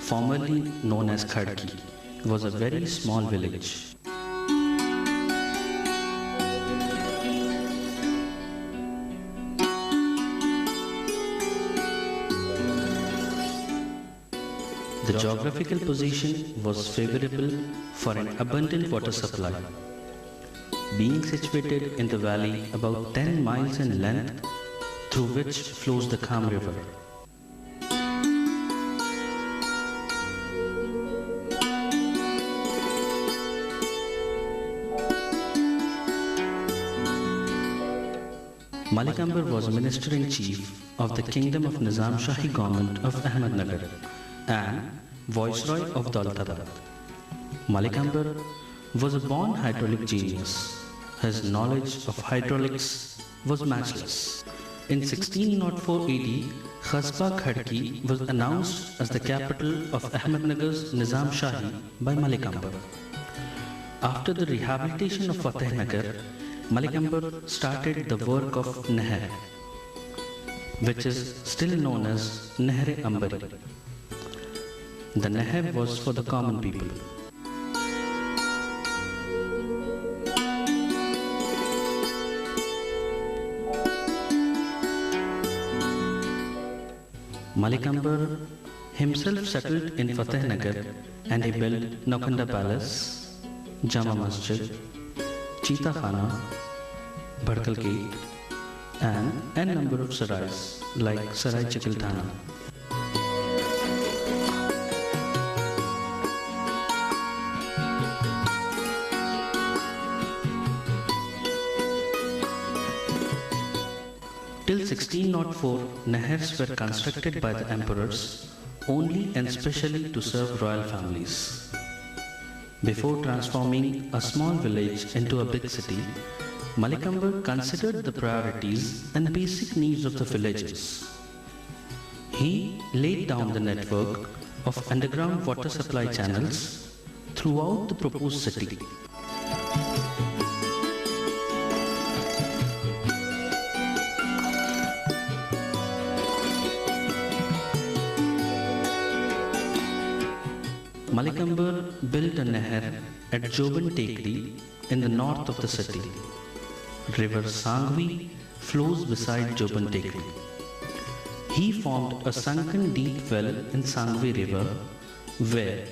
formerly known as Khadki, was a very small village. The geographical position was favorable for an abundant water supply. Being situated in the valley about 10 miles in length, through which flows the Kham River. Malik Ambar was Minister-in-Chief of the Kingdom of Nizam Shahi government of Ahmednagar and Viceroy of Daulatabad. Malik Ambar was a born hydraulic genius. His knowledge of hydraulics was matchless. In 1604 AD, Khasba Khadki was announced as the capital of Ahmednagar's Nizam Shahi by Malik Ambar. After the rehabilitation of Fatehnagar, Malik Ambar started the work of Nehar, which is still known as Nehre Ambari. The Nehar was for the common people. Malik Ambar himself settled in Fatehnagar and he built Naukhanda Palace, Jama Masjid, Cheetah Khana, Bhadkal Gate, and n number of sarais like Sarai Chakilthana. Till 1604, Nehars were constructed by the emperors only and specially to serve royal families. Before transforming a small village into a big city, Malik Ambar considered the priorities and basic needs of the villagers. He laid down the network of underground water supply channels throughout the proposed city. Malik Ambar built a nehar at Joban Tekri in the north of the city. River Sangvi flows beside Joban Tekri. He formed a sunken deep well in Sangvi River where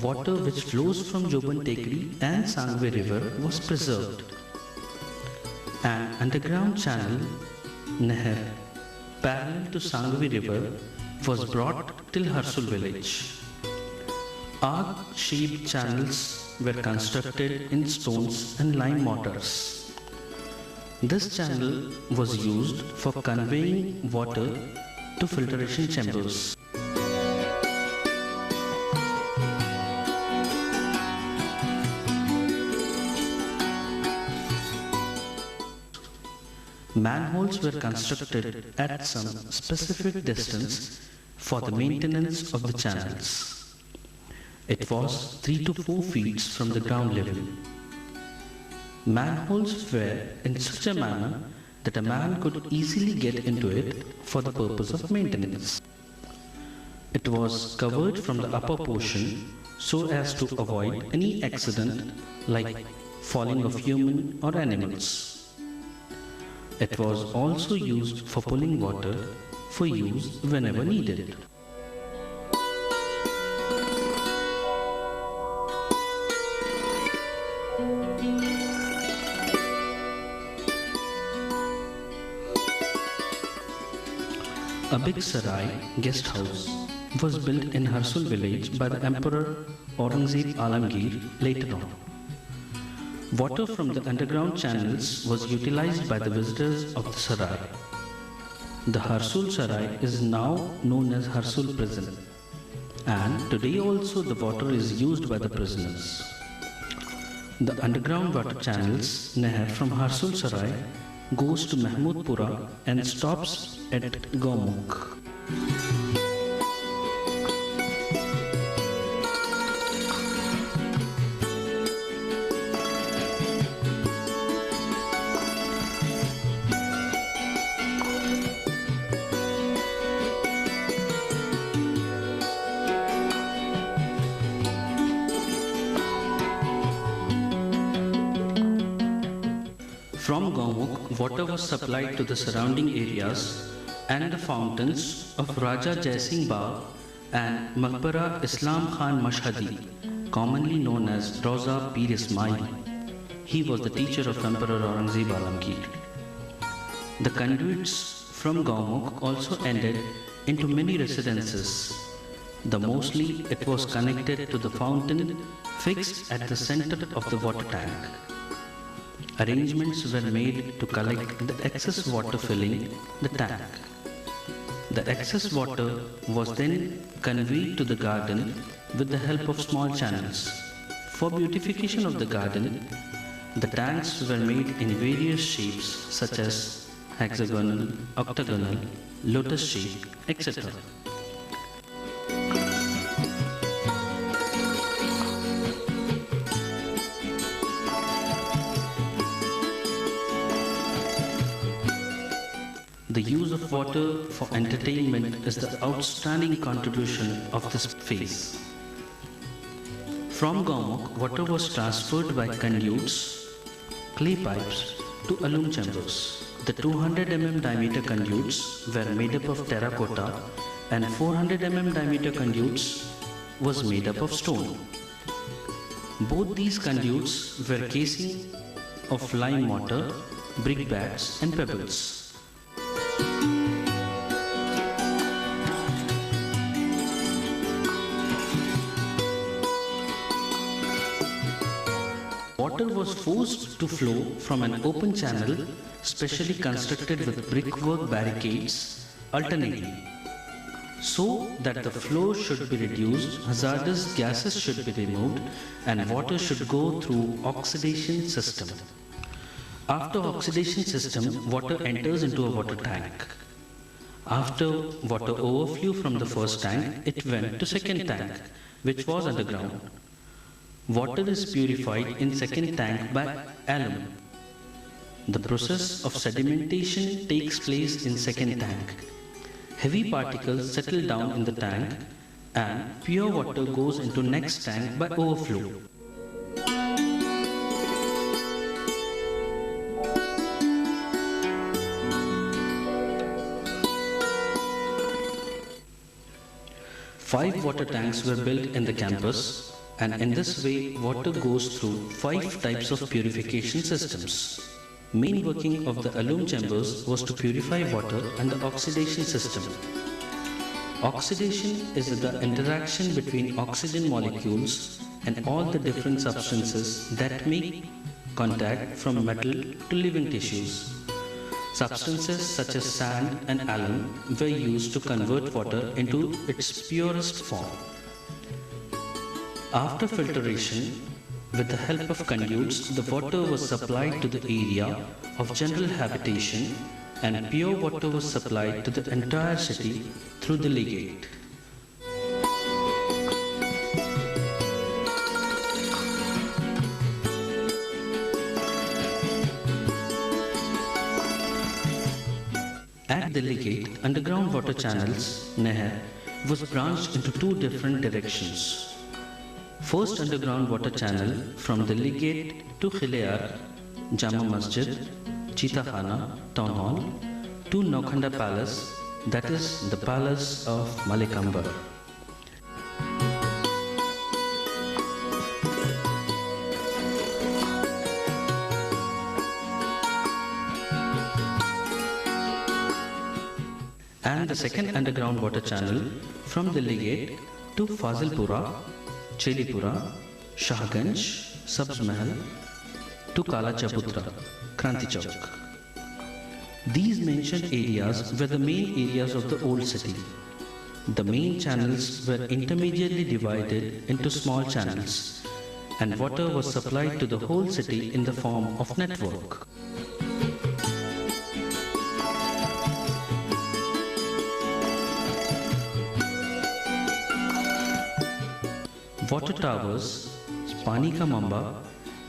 water which flows from Joban Tekri and Sangvi River was preserved. An underground channel, nehar, parallel to Sangvi River was brought till Harsul village. Arc-shaped channels were constructed in stones and lime mortars. This channel was used for conveying water to filtration chambers. Manholes were constructed at some specific distance for the maintenance of the channels. It was 3 to 4 feet from the ground level. Manholes were in such a manner that a man could easily get into it for the purpose of maintenance. It was covered from the upper portion so as to avoid any accident like falling of human or animals. It was also used for pulling water for use whenever needed. A big sarai, guest house, was built in Harsul village by the Emperor Aurangzeb Alamgir later on. Water from the underground channels was utilized by the visitors of the sarai. The Harsul Sarai is now known as Harsul Prison, and today also the water is used by the prisoners. The underground water channels, Nehar from Harsul Sarai, goes to Mahmudpura and stops at Gaumukh. Gomukh, water was supplied to the surrounding areas and the fountains of Raja Jai Singh Bagh and Maqbara Islam Khan Mashhadi, commonly known as Roza Pir Ismail. He was the teacher of Emperor Aurangzeb Alamgir. The conduits from Gaumukh also ended into many residences. The mostly it was connected to the fountain fixed at the center of the water tank. Arrangements were made to collect the excess water filling the tank. The excess water was then conveyed to the garden with the help of small channels. For beautification of the garden, the tanks were made in various shapes such as hexagonal, octagonal, lotus shape, etc. The use of water for entertainment is the outstanding contribution of this phase. From Gaumukh, water was transferred by conduits, clay pipes to alum chambers. The 200 mm diameter conduits were made up of terracotta and 400 mm diameter conduits was made up of stone. Both these conduits were casing of lime mortar, brickbats and pebbles. Water was forced to flow from an open channel specially constructed with brickwork barricades alternately. So that the flow should be reduced, hazardous gases should be removed and water should go through oxidation system. After oxidation system, water enters into a water tank. After water overflew from the first tank, it went to second tank, which was underground. Water is purified in second tank by alum. The process of sedimentation takes place in second tank. Heavy particles settle down in the tank and pure water goes into next tank by overflow. Five water tanks were built in the campus, and in this way water goes through 5 types of purification systems. Main working of the alum chambers was to purify water and the oxidation system. Oxidation is the interaction between oxygen molecules and all the different substances that make contact from metal to living tissues. Substances such as sand and alum were used to convert water into its purest form. After filtration, with the help of conduits, the water was supplied to the area of general habitation and pure water was supplied to the entire city through the legate. At the legate, underground water channels, Nehar, was branched into 2 different directions. First underground water channel from the legate to Khilayar, Jama Masjid, Cheetah Khana, Town Hall, to Naukhanda Palace, that is the Palace of Malik Ambar. And the second underground water channel from the legate to Fazilpura, Chelipura, Shahganj, Sabz Mahal to Kala Chabutra, Kranti Chowk. These mentioned areas were the main areas of the old city. The main channels were intermediately divided into small channels and water was supplied to the whole city in the form of network. Water towers, Pani Ka Mamba,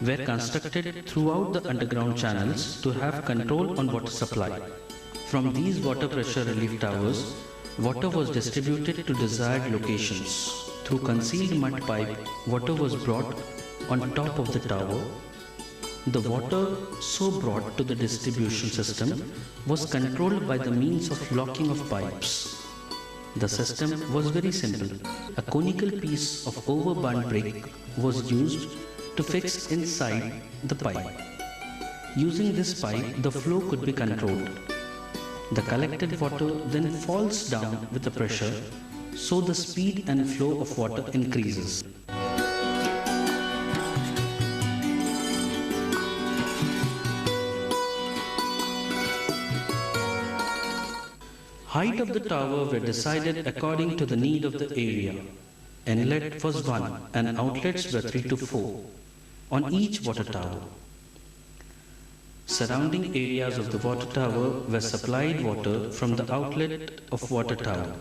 were constructed throughout the underground channels to have control on water supply. From these water pressure relief towers, water was distributed to desired locations. Through concealed mud pipe, water was brought on top of the tower The water so brought to the distribution system was controlled by the means of locking of pipes. The system was very simple. A conical piece of overburnt brick was used to fix inside the pipe. Using this pipe, the flow could be controlled. The collected water then falls down with the pressure, so the speed and flow of water increases. Height of the tower were decided according to the need of the area. Inlet was 1 and outlets were 3 to 4 on each water tower. Surrounding areas of the water tower were supplied water from the outlet of water tower.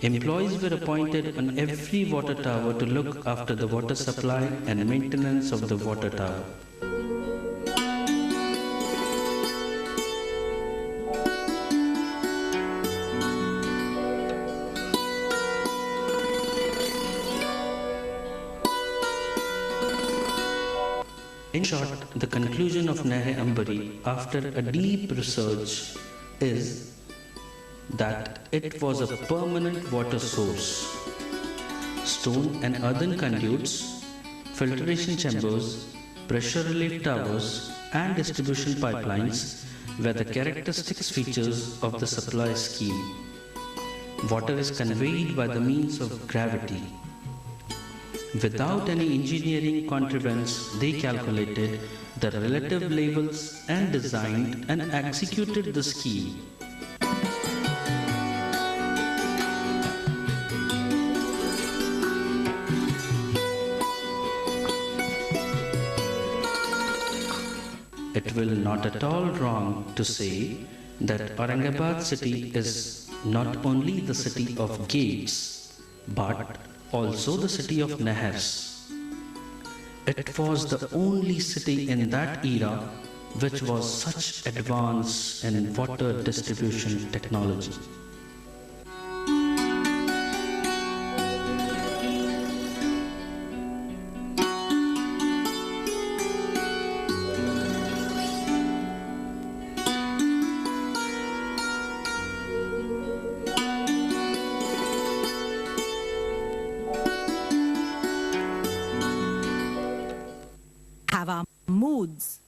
Employees were appointed on every water tower to look after the water supply and maintenance of the water tower. In short, the conclusion of Nehre Ambari after a deep research is that it was a permanent water source. Stone and earthen conduits, filtration chambers, pressure relief towers and distribution pipelines were the characteristic features of the supply scheme. Water is conveyed by the means of gravity. Without any engineering contrivance, they calculated the relative levels and designed and executed the scheme. It will not at all wrong to say that Aurangabad city is not only the city of gates, but also the city of Nehers. It was the only city in that era which was such advanced in water distribution technology. Have our moods